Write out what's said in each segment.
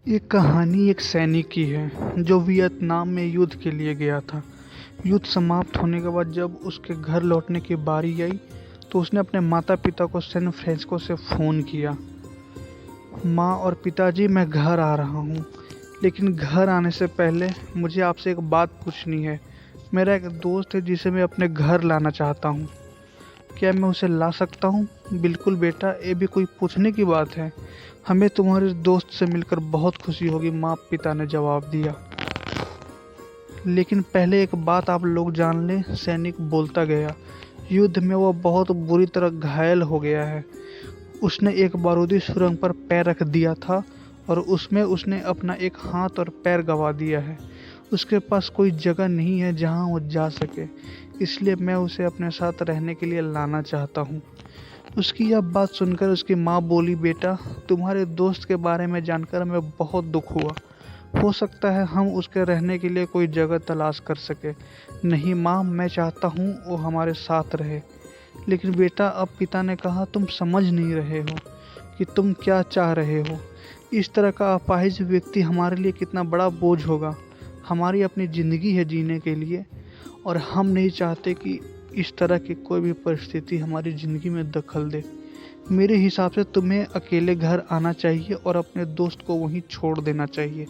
ये कहानी एक सैनिक की है जो वियतनाम में युद्ध के लिए गया था। युद्ध समाप्त होने के बाद जब उसके घर लौटने की बारी आई तो उसने अपने माता पिता को सैन फ्रांसिस्को से फ़ोन किया। माँ और पिताजी, मैं घर आ रहा हूँ, लेकिन घर आने से पहले मुझे आपसे एक बात पूछनी है। मेरा एक दोस्त है जिसे मैं अपने घर लाना चाहता हूँ। क्या मैं उसे ला सकता हूँ? बिल्कुल बेटा, ये भी कोई पूछने की बात है। हमें तुम्हारे दोस्त से मिलकर बहुत खुशी होगी, माँ पिता ने जवाब दिया। लेकिन पहले एक बात आप लोग जान लें, सैनिक बोलता गया। युद्ध में वह बहुत बुरी तरह घायल हो गया है। उसने एक बारूदी सुरंग पर पैर रख दिया था और उसमें उसने अपना एक हाथ और पैर गंवा दिया है। उसके पास कोई जगह नहीं है जहां वो जा सके, इसलिए मैं उसे अपने साथ रहने के लिए लाना चाहता हूँ। उसकी यह बात सुनकर उसकी माँ बोली, बेटा, तुम्हारे दोस्त के बारे में जानकर हमें बहुत दुख हुआ। हो सकता है हम उसके रहने के लिए कोई जगह तलाश कर सके। नहीं माँ, मैं चाहता हूँ वो हमारे साथ रहे। लेकिन बेटा, अब पिता ने कहा, तुम समझ नहीं रहे हो कि तुम क्या चाह रहे हो। इस तरह का अपाहिज व्यक्ति हमारे लिए कितना बड़ा बोझ होगा। हमारी अपनी ज़िंदगी है जीने के लिए, और हम नहीं चाहते कि इस तरह की कोई भी परिस्थिति हमारी ज़िंदगी में दखल दे। मेरे हिसाब से तुम्हें अकेले घर आना चाहिए और अपने दोस्त को वहीं छोड़ देना चाहिए।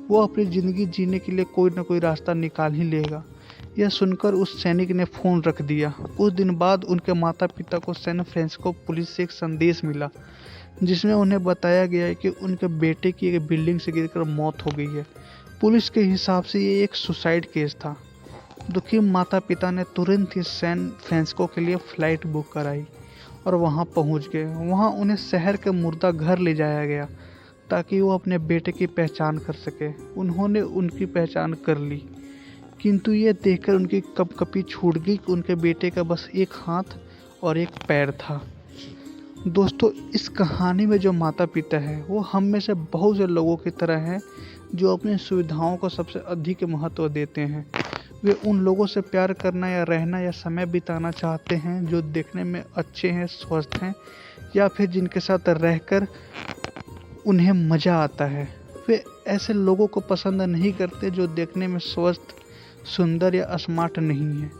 वो अपनी ज़िंदगी जीने के लिए कोई ना कोई रास्ता निकाल ही लेगा। यह सुनकर उस सैनिक ने फ़ोन रख दिया। कुछ दिन बाद उनके माता पिता को सैन फ्रांसिस्को पुलिस से एक संदेश मिला, जिसमें उन्हें बताया गया है कि उनके बेटे की एक बिल्डिंग से गिरकर मौत हो गई है। पुलिस के हिसाब से ये एक सुसाइड केस था। दुखी माता पिता ने तुरंत ही सैन फ्रांसिस्को के लिए फ़्लाइट बुक कराई और वहां पहुंच गए। वहां उन्हें शहर के मुर्दा घर ले जाया गया ताकि वो अपने बेटे की पहचान कर सके। उन्होंने उनकी पहचान कर ली, किंतु ये देखकर उनकी कपकपी छूट गई कि उनके बेटे का बस एक हाथ और एक पैर था। दोस्तों, इस कहानी में जो माता पिता हैं वो हम में से बहुत से लोगों की तरह हैं जो अपनी सुविधाओं को सबसे अधिक महत्व देते हैं। वे उन लोगों से प्यार करना या रहना या समय बिताना चाहते हैं जो देखने में अच्छे हैं, स्वस्थ हैं, या फिर जिनके साथ रहकर उन्हें मज़ा आता है। वे ऐसे लोगों को पसंद नहीं करते जो देखने में स्वस्थ, सुंदर या स्मार्ट नहीं है,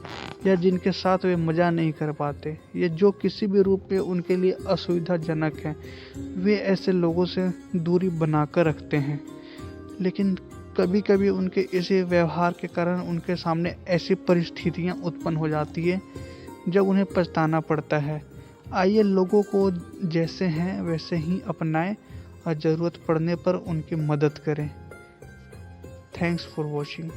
या जिनके साथ वे मज़ा नहीं कर पाते, या जो किसी भी रूप में उनके लिए असुविधाजनक हैं। वे ऐसे लोगों से दूरी बनाकर रखते हैं। लेकिन कभी कभी उनके इसी व्यवहार के कारण उनके सामने ऐसी परिस्थितियां उत्पन्न हो जाती है जब उन्हें पछताना पड़ता है। आइए लोगों को जैसे हैं वैसे ही अपनाएं और ज़रूरत पड़ने पर उनकी मदद करें। Thanks for watching.